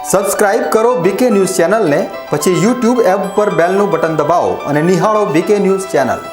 Subscribe કરો બીકે news ચેનલને, પછી YouTube એપ પર બેલનું બટન દબાવો અને નિહાળો બીકે ન્યૂઝ ચેનલ।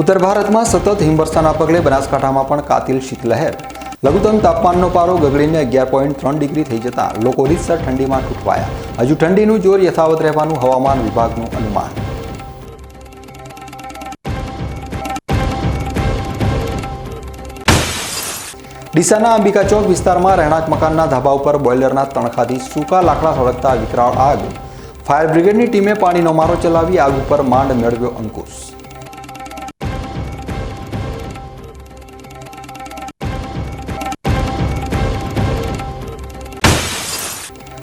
ઉત્તર ભારતમાં સતત હિમવર્ષાના પગલે બનાસકાંઠામાં પણ કાતિલ શીતલહેર। લઘુત્તમ તાપમાનનો પારો ગગડીને 11.3 ડિગ્રી થઈ જતા લોકો રીતસર ઠંડીમાં ઠૂંઠવાયા। હજુ ઠંડીનું જોર યથાવત રહેવાનું હવામાન વિભાગનું અનુમાન। ડીસાના અંબિકા ચોક વિસ્તારમાં રહેણાંક મકાનના ધાબા ઉપર બોઇલરના તણખાથી સૂકા લાકડા સળગતા વિકરાળ આગ। ફાયર બ્રિગેડની ટીમે પાણીનો મારો ચલાવી આગ ઉપર માંડ મેળવ્યો અંકુશ।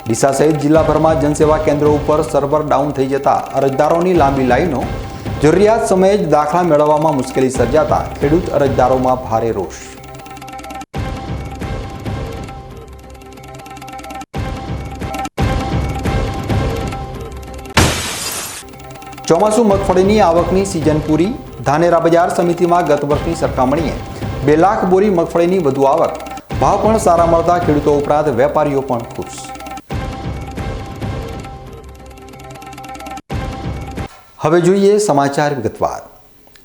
ડીસા સહિત જિલ્લાભરમાં જનસેવા કેન્દ્રો ઉપર સર્વર ડાઉન થઈ જતા અરજદારોની લાંબી લાઈનો, જરૂરિયાત સમયે જ દાખલા મેળવવામાં મુશ્કેલી સર્જાતા ખેડૂત અરજદારોમાં ભારે રોષ। ચોમાસુ મગફળીની આવકની સિઝન પૂરી। ધાનેરા બજાર સમિતિમાં ગત વર્ષની સરખામણીએ 2 લાખ બોરી મગફળીની વધુ આવક। ભાવ પણ સારા મળતા ખેડૂતો ઉપરાંત વેપારીઓ પણ ખુશ। હવે જોઈએ સમાચાર વિગતવાર।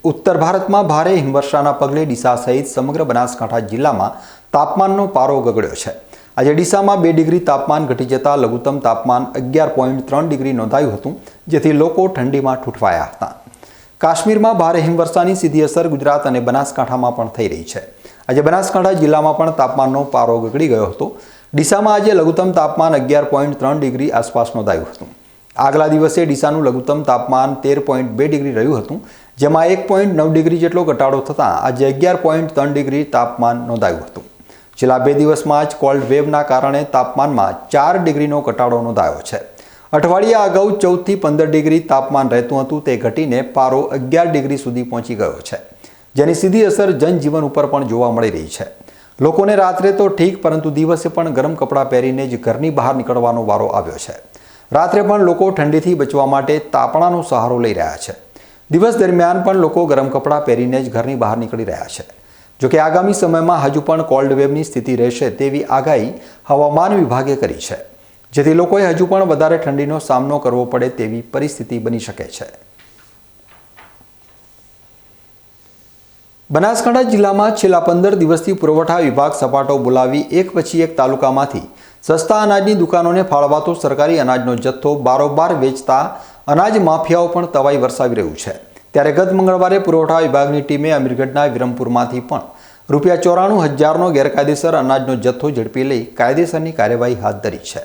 ઉત્તર ભારતમાં ભારે હિમવર્ષાના પગલે ડીસા સહિત સમગ્ર બનાસકાંઠા જિલ્લામાં તાપમાનનો પારો ગગડ્યો છે। આજે ડીસામાં 2 ડિગ્રી તાપમાન ઘટી જતા લઘુત્તમ તાપમાન 11.3 ડિગ્રી નોંધાયું હતું, જેથી લોકો ઠંડીમાં ઠૂંઠવાયા હતા। કાશ્મીરમાં ભારે હિમવર્ષાની સીધી અસર ગુજરાત અને બનાસકાંઠામાં પણ થઈ રહી છે। આજે બનાસકાંઠા જિલ્લામાં પણ તાપમાનનો પારો ગગડી ગયો હતો। ડીસામાં આજે લઘુત્તમ તાપમાન 11.3 ડિગ્રી આસપાસ નોંધાયું હતું। આગલા દિવસે ડીસાનું લઘુત્તમ તાપમાન 13.2 ડિગ્રી રહ્યું હતું, જેમાં 1.9 ડિગ્રી જેટલો ઘટાડો થતાં આજે 11.3 ડિગ્રી તાપમાન નોંધાયું હતું। છેલ્લા 2 દિવસમાં જ કોલ્ડ વેવના કારણે તાપમાનમાં 4 ડિગ્રીનો ઘટાડો નોંધાયો છે। અઠવાડિયા અગાઉ 14 થી 15 ડિગ્રી તાપમાન રહેતું હતું, તે ઘટીને પારો 11 ડિગ્રી સુધી પહોંચી ગયો છે, જેની સીધી અસર જનજીવન ઉપર પણ જોવા મળી રહી છે। લોકોને રાત્રે તો ઠીક, પરંતુ દિવસે પણ ગરમ કપડાં પહેરીને જ ઘરની બહાર નીકળવાનો વારો આવ્યો છે। રાત્રે પણ લોકો ઠંડીથી બચવા માટે તાપણાનો સહારો લઈ રહ્યા છે। દિવસ દરમિયાન પણ લોકો ગરમ કપડાં પહેરીને જ ઘરની બહાર નીકળી રહ્યા છે। જોકે આગામી સમયમાં હજુ પણ કોલ્ડ વેવની સ્થિતિ રહેશે તેવી આગાહી હવામાન વિભાગે કરી છે, જેથી લોકોએ હજુ પણ વધારે ઠંડીનો સામનો કરવો પડે તેવી પરિસ્થિતિ બની શકે છે। બનાસકાંઠા જિલ્લામાં છેલ્લા 15 દિવસથી પુરવઠા વિભાગ સપાટો બોલાવી એક પછી એક તાલુકામાંથી સસ્તા અનાજની દુકાનોને ફાળવાતો સરકારી અનાજનો જથ્થો બારોબાર વેચતા અનાજ માફિયાઓ પણ તવાઈ વરસાવી રહ્યું છે। ત્યારે ગત મંગળવારે પુરવઠા વિભાગની ટીમે અમીરગઢના વિરમપુરમાંથી પણ ₹94,000નો ગેરકાયદેસર અનાજનો જથ્થો ઝડપી લઈ કાયદેસરની કાર્યવાહી હાથ ધરી છે।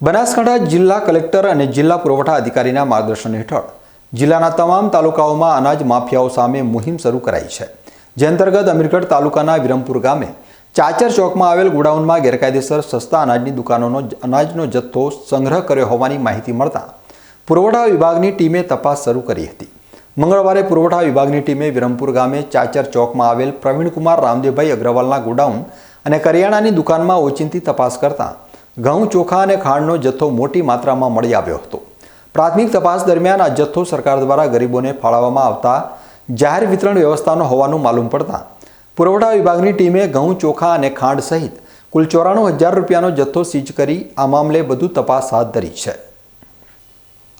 બનાસકાંઠા જિલ્લા કલેક્ટર અને જિલ્લા પુરવઠા અધિકારીના માર્ગદર્શન હેઠળ જિલ્લાના તમામ તાલુકાઓમાં અનાજ માફિયાઓ સામે મુહિમ શરૂ કરાઈ છે, જે અંતર્ગત અમીરગઢ તાલુકાના વિરમપુર ગામે ચાચર ચોકમાં આવેલ ગોડાઉનમાં ગેરકાયદેસર સસ્તા અનાજની દુકાનોનો અનાજનો જથ્થો સંગ્રહ કર્યો હોવાની માહિતી મળતા પુરવઠા વિભાગની ટીમે તપાસ શરૂ કરી હતી। મંગળવારે પુરવઠા વિભાગની ટીમે વિરમપુર ગામે ચાચર ચોકમાં આવેલ પ્રવીણકુમાર રામદેવભાઈ અગ્રવાલના ગોડાઉન અને કરિયાણાની દુકાનમાં ઓચિંતી તપાસ કરતા ઘઉં, ચોખા અને ખાંડનો જથ્થો મોટી માત્રામાં મળી આવ્યો હતો। પ્રાથમિક તપાસ દરમિયાન આ જથ્થો સરકાર દ્વારા ગરીબોને ફાળવવામાં આવતા જાહેર વિતરણ વ્યવસ્થાનો હોવાનું માલુમ પડતા પુરવઠા વિભાગની ટીમે ઘઉં, ચોખા અને ખાંડ સહિત કુલ ₹94,000નો જથ્થો સીઝ કરી આ મામલે વધુ તપાસ હાથ ધરી છે।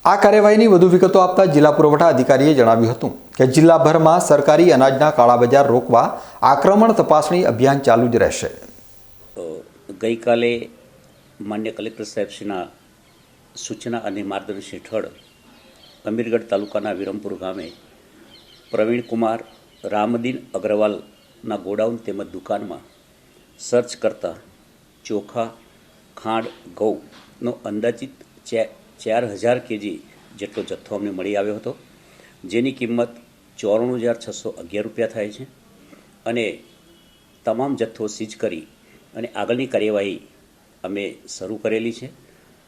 આ કાર્યવાહીની વધુ વિગતો આપતા જિલ્લા પુરવઠા અધિકારીએ જણાવ્યું હતું કે જિલ્લાભરમાં સરકારી અનાજના કાળાબજાર રોકવા આક્રમણ તપાસણી અભિયાન ચાલુ જ રહેશે। ગઈકાલે માન્ય કલેક્ટર સાહેબશ્રીના સૂચના અને માર્ગદર્શન હેઠળ અમીરગઢ તાલુકાના વિરમપુર ગામે પ્રવીણકુમાર રામદીન અગ્રવાલના ગોડાઉન તેમજ દુકાનમાં સર્ચ કરતા ચોખા, ખાંડ, ઘઉંનો અંદાજિત 4000 kg જેટલો જથ્થો અમને મળી આવ્યો હતો, જેની કિંમત 94,611 રૂપિયા થાય છે અને તમામ જથ્થો સીઝ કરી અને આગળની કાર્યવાહી અમે શરૂ કરેલી છે।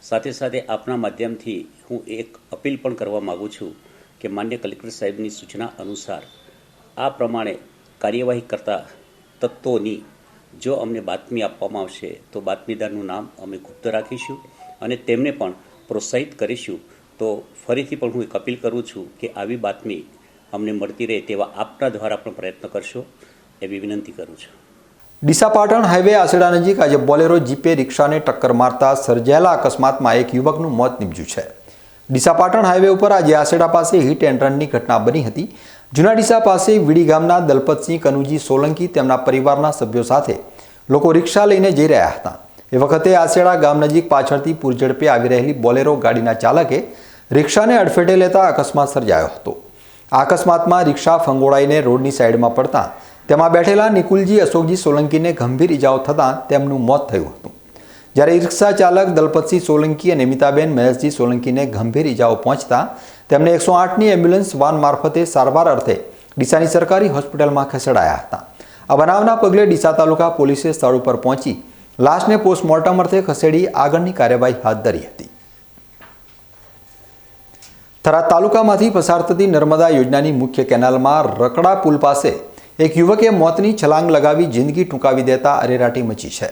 સાથે સાથે આપના માધ્યમથી હું એક અપીલ પણ કરવા માગું છું કે માન્ય કલેક્ટર સાહેબની સૂચના અનુસાર આ પ્રમાણે કાર્યવાહી કરતા તત્વોની જો અમને બાતમી આપવામાં આવશે તો બાતમીદારનું નામ અમે ગુપ્ત રાખીશું અને તેમને પણ પ્રોત્સાહિત કરીશું। તો ફરીથી પણ હું એક અપીલ કરું છું કે આવી બાતમી અમને મળતી રહે તેવા આપના દ્વારા પણ પ્રયત્ન કરશો એવી વિનંતી કરું છું। ડીસા પાટણ હાઈવે આસેડા નજીક આજે બોલેરો જીપે રિક્ષાને ટક્કર મારતા સર્જાયેલા અકસ્માતમાં એક યુવકનું મોત નીપજ્યું છે। ડીસા પાટણ હાઈવે ઉપર આજે આસેડા પાસે હિટ એન્ડ રનની ઘટના બની હતી। જૂના ડીસા પાસે વીડી ગામના દલપતસિંહ કનુજી સોલંકી તેમના પરિવારના સભ્યો સાથે લોકો રિક્ષા લઈને જઈ રહ્યા હતા। એ વખતે આસેડા ગામ નજીક પાછળથી પૂરઝડપે આવી રહેલી બોલેરો ગાડીના ચાલકે રિક્ષાને અડફેટે લેતા અકસ્માત સર્જાયો હતો। આ અકસ્માતમાં રિક્ષા ફંગોળાઈને રોડની સાઈડમાં પડતા તેમાં બેઠેલા નિકુલજી અશોકજી સોલંકીને ગંભીર ઇજાઓ થતાં તેમનું મોત થયું હતું, જ્યારે રિક્ષા ચાલક દલપતસિંહ સોલંકી અને મિતાબેન મહેશજી સોલંકીને ગંભીર ઇજાઓ પહોંચતા તેમને 108ની એમ્બ્યુલન્સ વાન મારફતે સારવાર અર્થે ડીસાની સરકારી હોસ્પિટલમાં ખસેડાયા હતા। આ બનાવના પગલે ડીસા તાલુકા પોલીસે સ્થળ ઉપર પહોંચી લાશને પોસ્ટમોર્ટમ અર્થે ખસેડી આગળની કાર્યવાહી હાથ ધરી હતી। થરાદ તાલુકામાંથી પસાર થતી નર્મદા યોજનાની મુખ્ય કેનાલમાં રકડા પુલ પાસે એક યુવકે મોતની છલાંગ લગાવી જિંદગી ટૂંકાવી દેતા અરેરાટી મચી છે।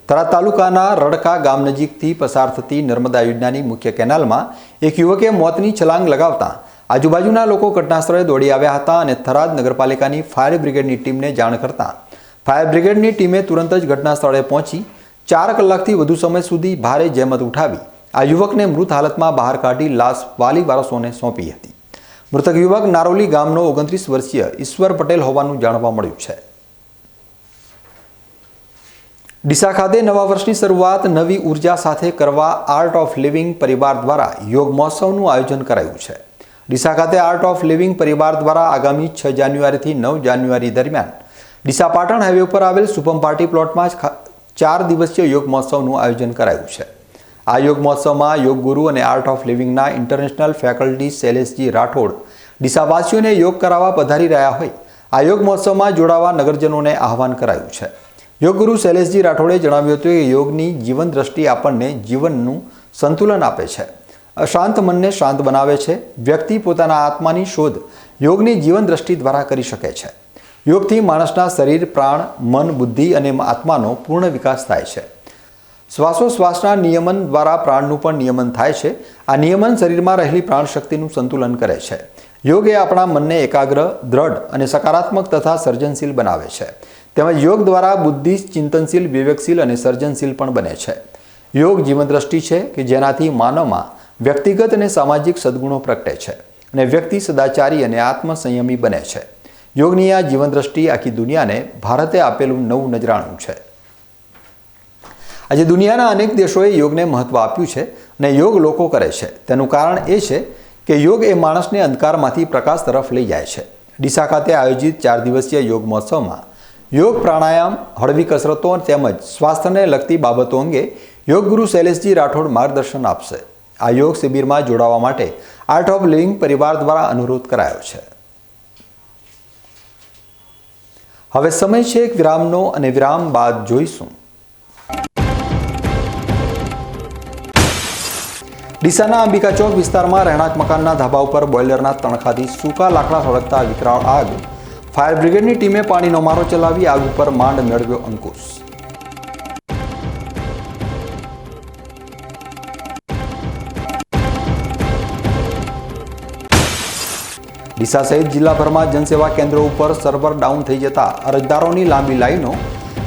થરાદ તાલુકાના રડકા ગામ નજીકથી પસાર થતી નર્મદા યોજનાની મુખ્ય કેનાલમાં એક યુવકે મોતની છલાંગ લગાવતા આજુબાજુના લોકો ઘટનાસ્થળે દોડી આવ્યા હતા અને થરાદ નગરપાલિકાની ફાયર બ્રિગેડની ટીમને જાણ કરતા ફાયર બ્રિગેડની ટીમે તુરંત જ ઘટનાસ્થળે પહોંચી 4 કલાકથી વધુ સમય સુધી ભારે જહેમત ઉઠાવી આ યુવકને મૃત હાલતમાં બહાર કાઢી લાશ વાલી વારસોને સોંપી હતી। મૃતક યુવક નારોલી ગામનો 29 વર્ષીય ઈશ્વર પટેલ હોવાનું જાણવા મળ્યું છે। ડીસા ખાતે નવા વર્ષની શરૂઆત નવી ઉર્જા સાથે કરવા આર્ટ ઓફ લિવિંગ પરિવાર દ્વારા યોગ મહોત્સવનું આયોજન કરાયું છે। ડીસા ખાતે આર્ટ ઓફ લિવિંગ પરિવાર દ્વારા આગામી 6 જાન્યુઆરીથી 9 જાન્યુઆરી દરમિયાન ડીસા પાટણ હાઈવે ઉપર આવેલ સુપમ પાર્ટી પ્લોટમાં 4 દિવસીય યોગ મહોત્સવનું આયોજન કરાયું છે। આ યોગ મહોત્સવમાં યોગ ગુરુ અને આર્ટ ઓફ લિવિંગના ઇન્ટરનેશનલ ફેકલ્ટી શૈલેષજી રાઠોડ ડીસાવાસીઓને યોગ કરાવવા પધારી રહ્યા હોય આ યોગ મહોત્સવમાં જોડાવા નગરજનોને આહવાન કરાયું છે। યોગ ગુરુ શૈલેષજી રાઠોડે જણાવ્યું હતું કે યોગની જીવન દ્રષ્ટિ આપણને જીવનનું સંતુલન આપે છે, અશાંત મનને શાંત બનાવે છે। વ્યક્તિ પોતાના આત્માની શોધ યોગની જીવન દ્રષ્ટિ દ્વારા કરી શકે છે। યોગથી માણસના શરીર, પ્રાણ, મન, બુદ્ધિ અને આત્માનો પૂર્ણ વિકાસ થાય છે। શ્વાસોશ્વાસના નિયમન દ્વારા પ્રાણનું પણ નિયમન થાય છે। આ નિયમન શરીરમાં રહેલી પ્રાણ શક્તિનું સંતુલન કરે છે। યોગ એ આપણા મનને એકાગ્ર, દ્રઢ અને સકારાત્મક તથા સર્જનશીલ બનાવે છે। તેમજ યોગ દ્વારા બુદ્ધિ ચિંતનશીલ, વિવેકશીલ અને સર્જનશીલ પણ બને છે। યોગ જીવન દ્રષ્ટિ છે કે જેનાથી માનવમાં વ્યક્તિગત અને સામાજિક સદ્ગુણો પ્રગટે છે અને વ્યક્તિ સદાચારી અને આત્મસંયમી બને છે। યોગની આ જીવન દ્રષ્ટિ આખી દુનિયાને ભારતે આપેલું નવું નજરાણું છે। આજે દુનિયાના અનેક દેશોએ યોગને મહત્વ આપ્યું છે અને યોગ લોકો કરે છે। તેનું કારણ એ છે કે યોગ એ માણસને અંધકારમાંથી પ્રકાશ તરફ લઈ જાય છે। ડીસા ખાતે આયોજિત 4 દિવસીય યોગ મહોત્સવમાં યોગ, પ્રાણાયામ, હળવી કસરતો તેમજ સ્વાસ્થ્યને લગતી બાબતો અંગે યોગ ગુરુ શૈલેષજી રાઠોડ માર્ગદર્શન આપશે। આ યોગ શિબિરમાં જોડાવા માટે આર્ટ ઓફ લિવિંગ પરિવાર દ્વારા અનુરોધ કરાયો છે। હવે સમય છે એક વિરામનો અને વિરામ બાદ જોઈશું ડીસાના અંબિકા ચોક વિસ્તારમાં રહેણાંક મકાનના ધાબા ઉપર બોઇલરના તણખાથી સૂકા લાકડા સળગતા વિકરાળ આગ। ફાયર બ્રિગેડની ટીમે પાણીનો મારો ચલાવી આગ ઉપર માંડ મેળવ્યો અંકુશ। ડીસા સહિત જિલ્લાભરમાં જનસેવા કેન્દ્રો ઉપર સર્વર ડાઉન થઈ જતા અરજદારોની લાંબી લાઈનો,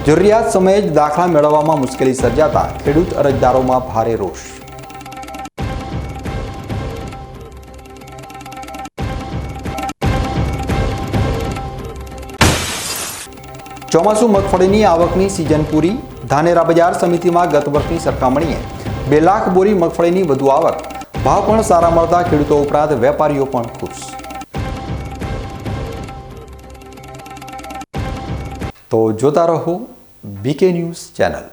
જરૂરિયાત સમયે જ દાખલા મેળવવામાં મુશ્કેલી સર્જાતા ખેડૂત અરજદારોમાં ભારે રોષ। ચોમાસુ મગફળીની આવકની સિઝન પૂરી, ધાનેરા બજાર સમિતિમાં ગત વર્ષની સરખામણીએ 2 લાખ બોરી મગફળીની વધુ આવક, ભાવ પણ સારા મળતા ખેડૂતો ઉપરાંત વેપારીઓ પણ ખુશ. તો જોતા રહો બીકે ન્યૂઝ ચેનલ.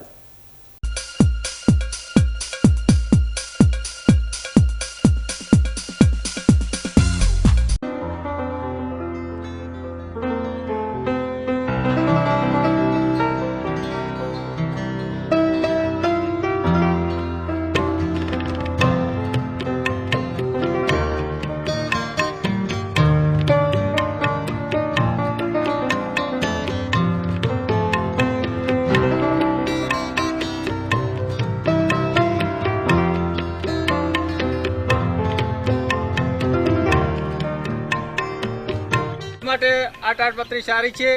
માટે આ તાડપત્રી સારી છે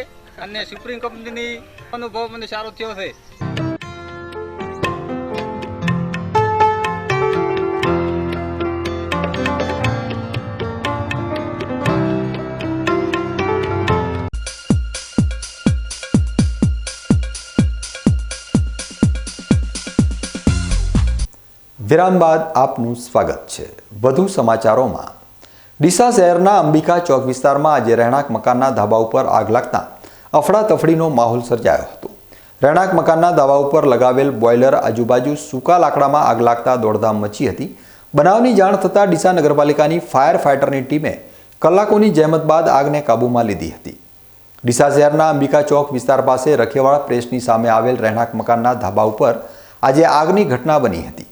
અને સુપ્રીમ કંપનીની અનુભવ મને સારો થયો છે. વિરામ બાદ આપનું સ્વાગત છે. વધુ સમાચારોમાં. ડીસા શહેરના અંબિકા ચોક વિસ્તારમાં આજે રહેણાંક મકાનના ધાબા ઉપર આગ લાગતા અફડાતફડીનો માહોલ સર્જાયો હતો. રહેણાંક મકાનના ધાબા ઉપર લગાવેલ બોઇલર આજુબાજુ સૂકા લાકડામાં આગ લાગતા દોડધામ મચી હતી. બનાવની જાણ થતાં ડીસા નગરપાલિકાની ફાયર ફાઇટરની ટીમે કલાકોની જહેમત બાદ આગને કાબૂમાં લીધી હતી. ડીસા શહેરના અંબિકા ચોક વિસ્તાર પાસે રખેવાળ પ્રેસની સામે આવેલ રહેણાંક મકાનના ધાબા ઉપર આજે આગની ઘટના બની હતી.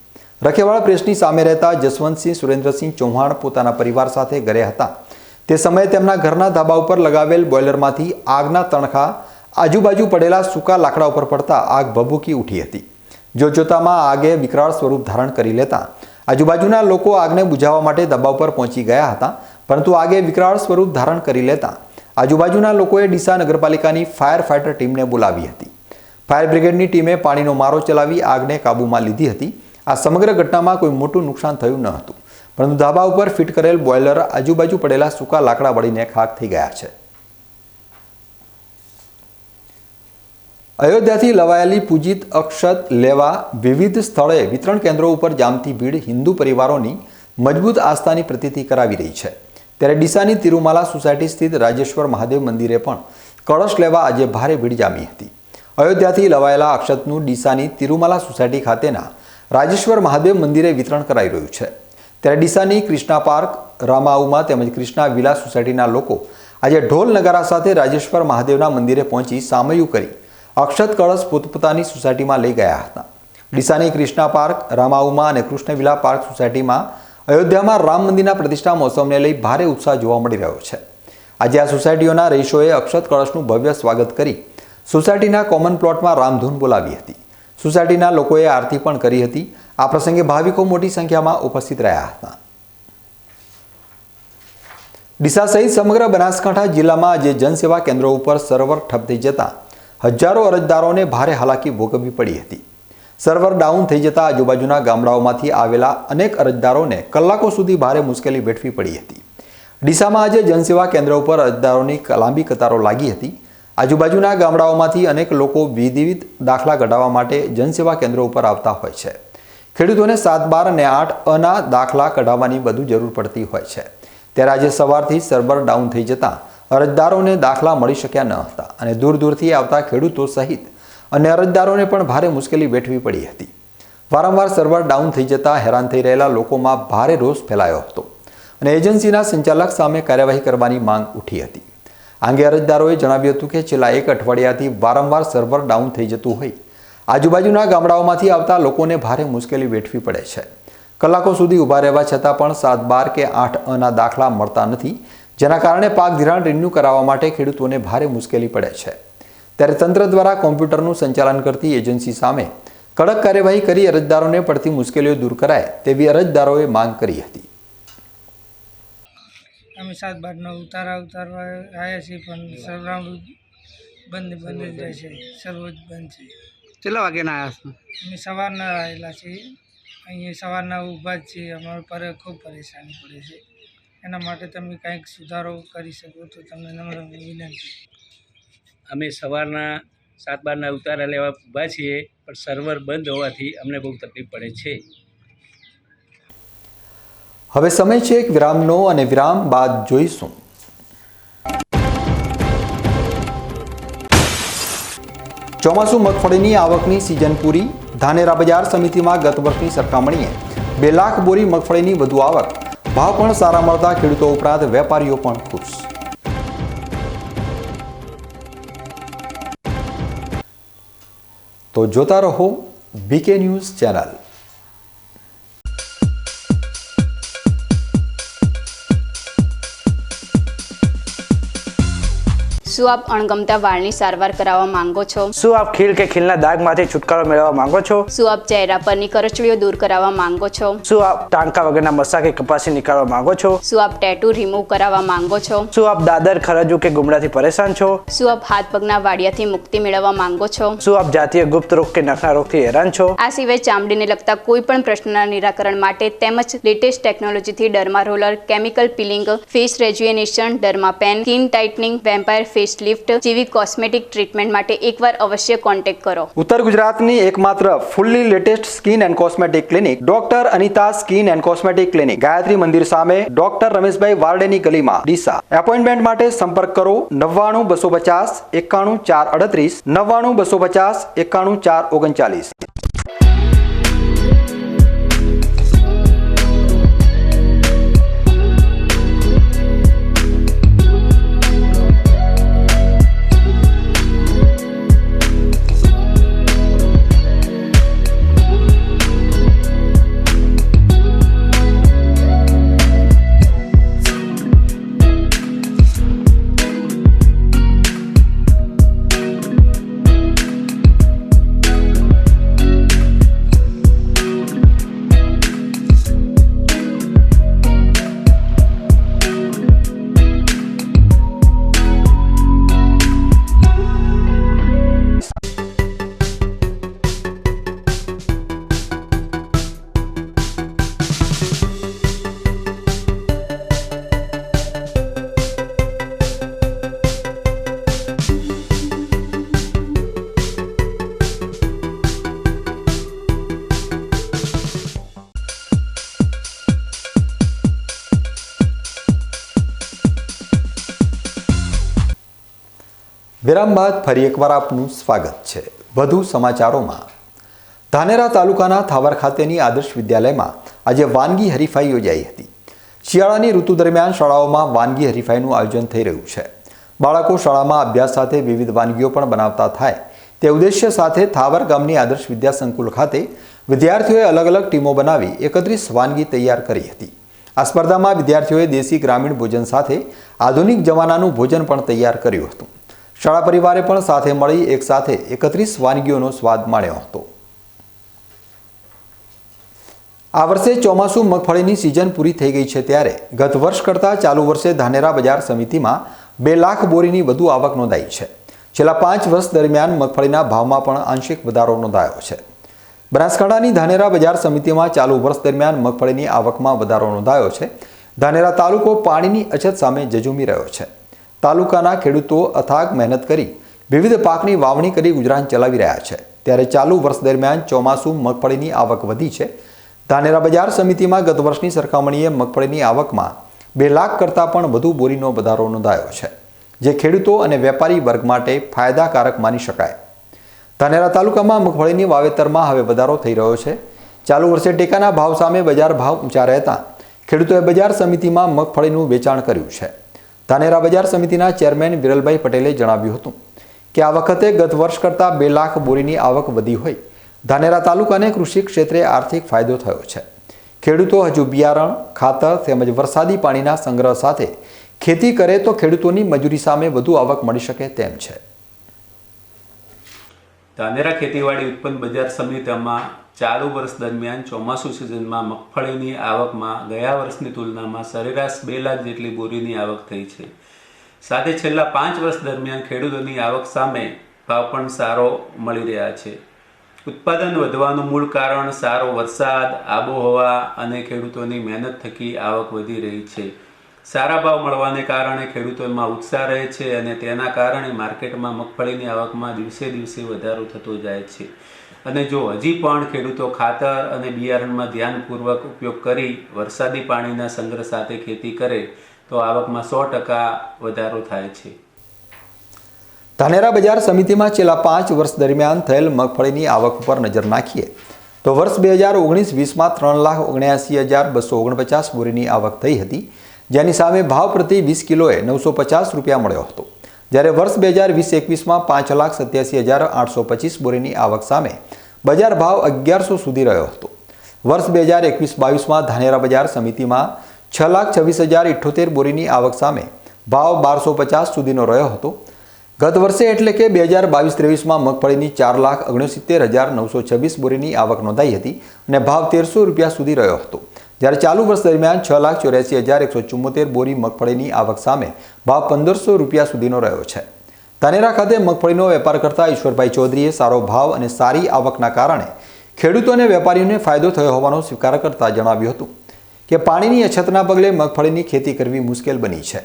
રખેવાળ પ્રેસની સામે રહેતા જસવંતસિંહ સુરેન્દ્રસિંહ ચૌહાણ પોતાના પરિવાર સાથે ઘરે હતા. તે સમયે તેમના ઘરના ધાબા ઉપર લગાવેલ બોઇલરમાંથી આગના તણખા આજુબાજુ પડેલા સૂકા લાકડા ઉપર પડતા આગ ભભૂકી ઉઠી હતી. જોતજોતામાં આગે વિકરાળ સ્વરૂપ ધારણ કરી લેતા આજુબાજુના લોકો આગને બુઝાવવા માટે ધાબા ઉપર પહોંચી ગયા હતા, પરંતુ આગે વિકરાળ સ્વરૂપ ધારણ કરી લેતા આજુબાજુના લોકોએ ડીસા નગરપાલિકાની ફાયર ફાઇટર ટીમને બોલાવી હતી. ફાયર બ્રિગેડની ટીમે પાણીનો મારો ચલાવી આગને કાબૂમાં લીધી હતી. આ સમગ્ર ઘટનામાં કોઈ મોટું નુકસાન થયું ન હતું, પરંતુ ધાબા ઉપર ફિટ કરેલ બોઇલર આજુબાજુ પડેલા સૂકા લાકડા બળીને ખાક થઈ ગયા છે. અયોધ્યાથી લવાયેલી પૂજિત અક્ષત લેવા વિવિધ સ્થળે વિતરણ કેન્દ્રો ઉપર જામતી ભીડ હિન્દુ પરિવારોની મજબૂત આસ્થાની પ્રતીતિ કરાવી રહી છે. ત્યારે ડીસાની તિરુમાલા સોસાયટી સ્થિત રાજેશ્વર મહાદેવ મંદિરે પણ કળશ લેવા આજે ભારે ભીડ જામી હતી. અયોધ્યાથી લવાયેલા અક્ષતનું ડીસાની તિરુમાલા સોસાયટી ખાતેના રાજેશ્વર મહાદેવ મંદિરે વિતરણ કરાઈ રહ્યું છે. ત્યારે ડીસાની કૃષ્ણા પાર્ક, રામાઉમાં તેમજ કૃષ્ણા વિલા સોસાયટીના લોકો આજે ઢોલ નગારા સાથે રાજેશ્વર મહાદેવના મંદિરે પહોંચી સામૈયું કરી અક્ષત કળશ પોતપોતાની સોસાયટીમાં લઈ ગયા હતા. ડીસાની કૃષ્ણા પાર્ક, રામાઉમાં અને કૃષ્ણ વિલા પાર્ક સોસાયટીમાં અયોધ્યામાં રામ મંદિરના પ્રતિષ્ઠા મહોત્સવને લઈ ભારે ઉત્સાહ જોવા મળી રહ્યો છે. આજે આ સોસાયટીઓના રહીશોએ અક્ષત કળશનું ભવ્ય સ્વાગત કરી સોસાયટીના કોમન પ્લોટમાં રામધૂન બોલાવી હતી. સોસાયટીના લોકોએ આરતી પણ કરી હતી. આ પ્રસંગે ભાવિકો મોટી સંખ્યામાં ઉપસ્થિત રહ્યા હતા. ડીસા સહિત સમગ્ર બનાસકાંઠા જિલ્લામાં આજે જનસેવા કેન્દ્રો ઉપર સર્વર ઠપ થઈ જતા હજારો અરજદારોને ભારે હાલાકી ભોગવવી પડી હતી. સર્વર ડાઉન થઈ જતા આજુબાજુના ગામડાઓમાંથી આવેલા અનેક અરજદારોને કલાકો સુધી ભારે મુશ્કેલી વેઠવી પડી હતી. ડીસામાં આજે જનસેવા કેન્દ્ર ઉપર અરજદારોની લાંબી કતારો લાગી હતી. આજુબાજુના ગામડાઓમાંથી અનેક લોકો વિવિધ દાખલા કઢાવવા માટે જનસેવા કેન્દ્રો ઉપર આવતા હોય છે. ખેડૂતોને 7, 12 અને 8 ના દાખલા કઢાવવાની વધુ જરૂર પડતી હોય છે. ત્યારે આજે સવારથી સર્વર ડાઉન થઈ જતા અરજદારોને દાખલા મળી શક્યા ન હતા અને દૂર દૂરથી આવતા ખેડૂતો સહિત અને અરજદારોને પણ ભારે મુશ્કેલી વેઠવી પડી હતી. વારંવાર સર્વર ડાઉન થઈ જતા હેરાન થઈ રહેલા લોકોમાં ભારે રોષ ફેલાયો હતો અને એજન્સીના સંચાલક સામે કાર્યવાહી કરવાની માંગ ઉઠી હતી. આ અંગે અરજદારોએ જણાવ્યું હતું કે છેલ્લા 1 અઠવાડિયાથી વારંવાર સર્વર ડાઉન થઈ જતું હોય આજુબાજુના ગામડાઓમાંથી આવતા લોકોને ભારે મુશ્કેલી વેઠવી પડે છે. કલાકો સુધી ઊભા રહેવા છતાં પણ 7, 12 કે 8 દાખલા મળતા નથી, જેના કારણે પાક ધિરાણ રિન્યૂ કરાવવા માટે ખેડૂતોને ભારે મુશ્કેલી પડે છે. ત્યારે તંત્ર દ્વારા કોમ્પ્યુટરનું સંચાલન કરતી એજન્સી સામે કડક કાર્યવાહી કરી અરજદારોને પડતી મુશ્કેલીઓ દૂર કરાય તેવી અરજદારોએ માંગ કરી હતી. અમે 7, 12 ઉતારવા આવ્યા છીએ, પણ સર્વર બંધ જ રહે છે. સર્વર જ બંધ છે. કેટલા વાગ્યાના આવ્યા છો? અમે સવારના આવેલા છીએ. અહીંયા સવારના ઊભા જ છીએ. અમારા પર ખૂબ પરેશાની પડે છે. એના માટે તમે કંઈક સુધારો કરી શકો તો તમને નમ્ર વિનંતી. અમે સવારના 7/12ના ઉતારા લેવા ઊભા છીએ, પણ સર્વર બંધ હોવાથી અમને બહુ તકલીફ પડે છે. હવે સમય છે એક વિરામનો અને વિરામ બાદ જોઈશું ચોમાસુ મગફળીની આવકની સિઝન પૂરી. ધાનેરા બજાર સમિતિમાં ગત વર્ષની સરખામણીએ 2 લાખ બોરી મગફળીની વધુ આવક. ભાવ પણ સારા મળતા ખેડૂતો ઉપરાંત વેપારીઓ પણ ખુશ. તો જોતા રહો બીકે ન્યૂઝ ચેનલ. શું આપ અણગમતા વાળની સારવાર કરાવવા માંગો છો? શું આપ ખીલ કે ખીલના ડાઘમાંથી છુટકારો મેળવવા માંગો છો? શું આપ ચહેરા પરની કરચલીઓ દૂર કરાવવા માંગો છો? શું આપ ટાંકા વગરના મસા કે કપાસી નીકાળવા માંગો છો? શું આપ ટેટુ રિમૂવ કરાવવા માંગો છો? શું આપ દાદર, ખરજુ કે ગુમડાથી પરેશાન છો? શું આપ હાથ પગના વાડિયાથી મુક્તિ મેળવવા માંગો છો? શું આપ જાતીય ગુપ્ત રોગ કે નખના રોગથી હેરાન છો? આ સિવાય ચામડીને લગતા કોઈ પણ પ્રશ્નના નિરાકરણ માટે તેમજ લેટેસ્ટ ટેકનોલોજીથી derma roller, chemical peeling, face rejuvenation, derma pen, skin tightening, vampire face lift જેવી કોસ્મેટિક ટ્રીટમેન્ટ માટે એકવાર અવશ્ય કોન્ટેક્ટ કરો. ઉત્તર ગુજરાતની એકમાત્ર fully latest skin and cosmetic clinic doctor Anita skin and cosmetic clinic, Gayatri Mandir સામે, ડોક્ટર રમેશભાઈ વારડેની ગલીમાં, ડીસા. એપોઇન્ટમેન્ટ માટે સંપર્ક કરો 99 250 91 438 99 250 91 439. વિરામ બાદ ફરી એકવાર આપનું સ્વાગત છે. વધુ સમાચારોમાં. ધાનેરા તાલુકાના થાવર ખાતેની આદર્શ વિદ્યાલયમાં આજે વાનગી હરીફાઈ યોજાઈ હતી. શિયાળાની ઋતુ દરમિયાન શાળાઓમાં વાનગી હરીફાઈનું આયોજન થઈ રહ્યું છે. બાળકો શાળામાં અભ્યાસ સાથે વિવિધ વાનગીઓ પણ બનાવતા થાય તે ઉદ્દેશ્ય સાથે થાવર ગામની આદર્શ વિદ્યા સંકુલ ખાતે વિદ્યાર્થીઓએ અલગ અલગ ટીમો બનાવી 31 વાનગી તૈયાર કરી હતી. આ સ્પર્ધામાં વિદ્યાર્થીઓએ દેશી ગ્રામીણ ભોજન સાથે આધુનિક જમાનાનું ભોજન પણ તૈયાર કર્યું હતું. શાળા પરિવારે પણ સાથે મળી એક સાથે 31 વાનગીઓનો સ્વાદ માણ્યો હતો. આ વર્ષે ચોમાસુ મગફળીની સિઝન પૂરી થઈ ગઈ છે ત્યારે ગત વર્ષ કરતાં ચાલુ વર્ષે ધાનેરા બજાર સમિતિમાં 2 લાખ બોરીની વધુ આવક નોંધાઈ છે. છેલ્લા 5 વર્ષ દરમિયાન મગફળીના ભાવમાં પણ આંશિક વધારો નોંધાયો છે. બનાસકાંઠાની ધાનેરા બજાર સમિતિમાં ચાલુ વર્ષ દરમિયાન મગફળીની આવકમાં વધારો નોંધાયો છે. ધાનેરા તાલુકો પાણીની અછત સામે ઝઝૂમી રહ્યો છે. તાલુકાના ખેડૂતો અથાગ મહેનત કરી વિવિધ પાકની વાવણી કરી ગુજરાન ચલાવી રહ્યા છે. ત્યારે ચાલુ વર્ષ દરમિયાન ચોમાસુ મગફળીની આવક વધી છે. ધાનેરા બજાર સમિતિમાં ગત વર્ષની સરખામણીએ મગફળીની આવકમાં 2 લાખ કરતાં પણ વધુ બોરીનો વધારો નોંધાયો છે, જે ખેડૂતો અને વેપારી વર્ગ માટે ફાયદાકારક માની શકાય. ધાનેરા તાલુકામાં મગફળીની વાવેતરમાં હવે વધારો થઈ રહ્યો છે. ચાલુ વર્ષે ટેકાના ભાવ સામે બજાર ભાવ ઊંચા રહેતા ખેડૂતોએ બજાર સમિતિમાં મગફળીનું વેચાણ કર્યું છે. ધાનેરા બજાર સમિતિના ચેરમેન વિરલભાઈ પટેલે જણાવ્યું હતું કે આ વખતે ગત વર્ષ કરતાં 2 લાખ બોરીની આવક વધી હોય ધાનેરા તાલુકાને કૃષિ ક્ષેત્રે આર્થિક ફાયદો થયો છે. ખેડૂતો હજુ બિયારણ, ખાતર તેમજ વરસાદી પાણીના સંગ્રહ સાથે ખેતી કરે તો ખેડૂતોની મજૂરી સામે વધુ આવક મળી શકે તેમ છે. ધાનેરા ખેતીવાડી ઉત્પન્ન બજાર સમિતિમાં ચાલુ વર્ષ દરમિયાન ચોમાસુ સિઝનમાં મગફળીની આવકમાં ગયા વર્ષની તુલનામાં સરેરાશ 2 લાખ જેટલી બોરીની આવક થઈ છે. સાથે છેલ્લા 5 વર્ષ દરમિયાન ખેડૂતોની આવક સામે ભાવ પણ સારો મળી રહ્યા છે. ઉત્પાદન વધવાનું મૂળ કારણ સારો વરસાદ, આબોહવા અને ખેડૂતોની મહેનત થકી આવક વધી રહી છે. સારા ભાવ મળવાને કારણે ખેડૂતોમાં ઉત્સાહ રહે છે અને તેના કારણે માર્કેટમાં મગફળીની આવકમાં દિવસે દિવસે વધારો થતો જાય છે. અને જો હજી પણ ખેડૂતો ખાતર અને બિયારણમાં ધ્યાનપૂર્વક ઉપયોગ કરી વરસાદી પાણીના સંગ્રહ સાથે ખેતી કરે તો આવકમાં 100% વધારો થાય છે. ધાનેરા બજાર સમિતિમાં છેલ્લા 5 વર્ષ દરમિયાન થયેલ મગફળીની આવક પર નજર નાખીએ તો વર્ષ 2019-20માં 3,79,249 બોરીની આવક થઈ હતી, જેની સામે ભાવ પ્રતિ 20 કિલોએ 950 રૂપિયા મળ્યો હતો. જ્યારે વર્ષ 2020-21માં 5,87,825 બોરીની આવક સામે બજાર ભાવ 1100 સુધી રહ્યો હતો. વર્ષ 2021-22માં ધાનેરા બજાર સમિતિમાં 6,26,078 બોરીની આવક સામે ભાવ 1,250 સુધીનો રહ્યો હતો. ગત વર્ષે એટલે કે 2022-23માં મગફળીની 4,69,926 બોરીની આવક નોંધાઈ હતી અને ભાવ 1,300 રૂપિયા સુધી રહ્યો હતો. જ્યારે ચાલુ વર્ષ દરમિયાન 6,84,174 બોરી મગફળીની આવક સામે ભાવ 1,500 રૂપિયા સુધીનો રહ્યો છે. ધાનેરા ખાતે મગફળીનો વેપાર કરતા ઈશ્વરભાઈ ચૌધરીએ સારો ભાવ અને સારી આવકના કારણે ખેડૂતો અને વેપારીઓને ફાયદો થયો હોવાનો સ્વીકાર કરતા જણાવ્યું હતું કે પાણીની અછતના પગલે મગફળીની ખેતી કરવી મુશ્કેલ બની છે.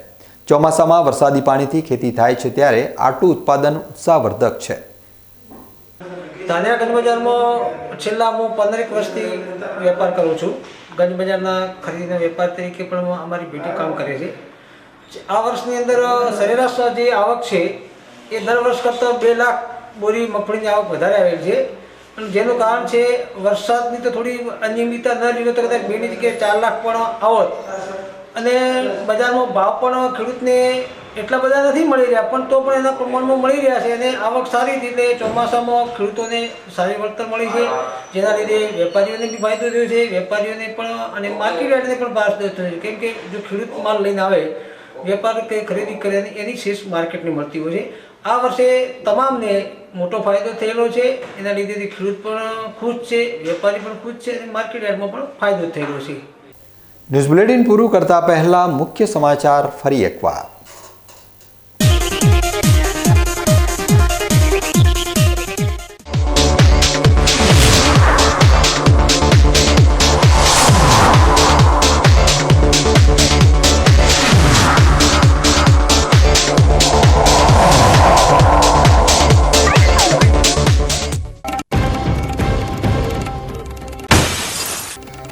ચોમાસામાં વરસાદી પાણીથી ખેતી થાય છે ત્યારે આટલું ઉત્પાદન ઉત્સાહવર્ધક છે. ધાનેરા ગંજ બજારમાં છેલ્લા હું 15 વર્ષથી વેપાર કરું છું. ગંજ બજારના ખરીદીના વેપાર તરીકે પણ અમારી પેઢી કામ કરે છે. આ વર્ષની અંદર સરેરાશ જે આવક છે એ દર વર્ષ કરતાં 2 લાખ બોરી મગફળીની આવક વધારે આવેલ છે. અને જેનું કારણ છે વરસાદની તો થોડી અનિયમિતતા ન લીધો તો કદાચ 2ની જગ્યાએ 4 લાખ પણ આવત. અને બજારમાં ભાવ પણ ખેડૂતને એટલા બધા નથી મળી રહ્યા, પણ તો પણ એના પ્રમાણમાં મળી રહ્યા છે અને આવક સારી હતી. એટલે ચોમાસામાં ખેડૂતોને સારી વળતર મળી છે, જેના લીધે વેપારીઓને બી ફાયદો થયો છે, વેપારીઓને પણ અને માર્કેટ યાર્ડને પણ ફાયદો થયો છે. કેમ કે જો ખેડૂત માલ લઈને આવે, વેપાર કે ખરીદી કરે એની શેષ માર્કેટને મળતી હોય છે. આ વર્ષે તમામને મોટો ફાયદો થયેલો છે. એના લીધે ખેડૂત પણ ખુશ છે, વેપારી પણ ખુશ છે અને માર્કેટ યાર્ડમાં પણ ફાયદો થયેલો છે. ન્યૂઝ બુલેટિન પૂરું કરતા પહેલા મુખ્ય સમાચાર ફરી એકવાર.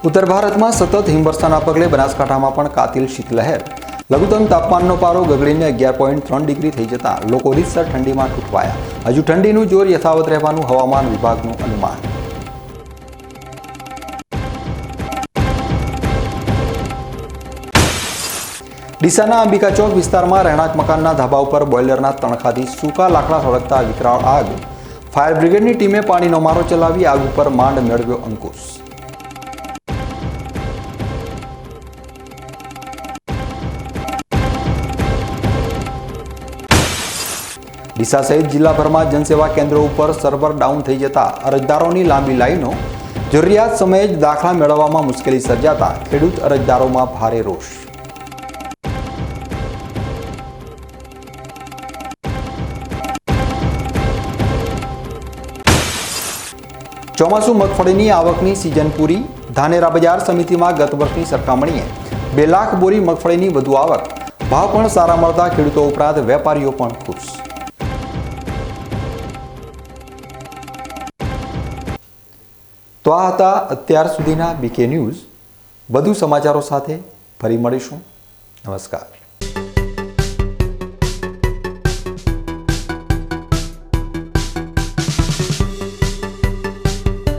ઉત્તર ભારતમાં સતત હિમવર્ષાના પગલે બનાસકાંઠામાં પણ કાતિલ શીતલહેર. લઘુત્તમ તાપમાનનો પારો ગગડીને 11.3 ડિગ્રી થઈ જતા લોકો રીતસર ઠંડીમાં ઠૂંઠવાયા. હજુ ઠંડીનું જોર યથાવત રહેવાનું હવામાન વિભાગનું અનુમાન. ડીસાના અંબિકા ચોક વિસ્તારમાં રહેણાંક મકાનના ધાબા ઉપર બોઇલરના તણખાથી સૂકા લાકડા સળગતા વિકરાળ આગ. ફાયર બ્રિગેડની ટીમે પાણીનો મારો ચલાવી આગ ઉપર માંડ મેળવ્યો અંકુશ. ડીસા સહિત જિલ્લાભરમાં જનસેવા કેન્દ્રો ઉપર સર્વર ડાઉન થઈ જતા અરજદારોની લાંબી લાઈનો. જરૂરિયાત સમયે જ દાખલા મેળવવામાં મુશ્કેલી સર્જાતા ખેડૂત અરજદારોમાં ભારે રોષ. ચોમાસુ મગફળીની આવકની સિઝન પૂરી. ધાનેરા બજાર સમિતિમાં ગત વર્ષની સરખામણીએ 2 લાખ બોરી મગફળીની વધુ આવક. ભાવ પણ સારા મળતા ખેડૂતો ઉપરાંત વેપારીઓ પણ ખુશ. તો આ હતા અત્યાર સુધીના બીકે ન્યૂઝ. વધુ સમાચારો સાથે ફરી મળીશું. નમસ્કાર.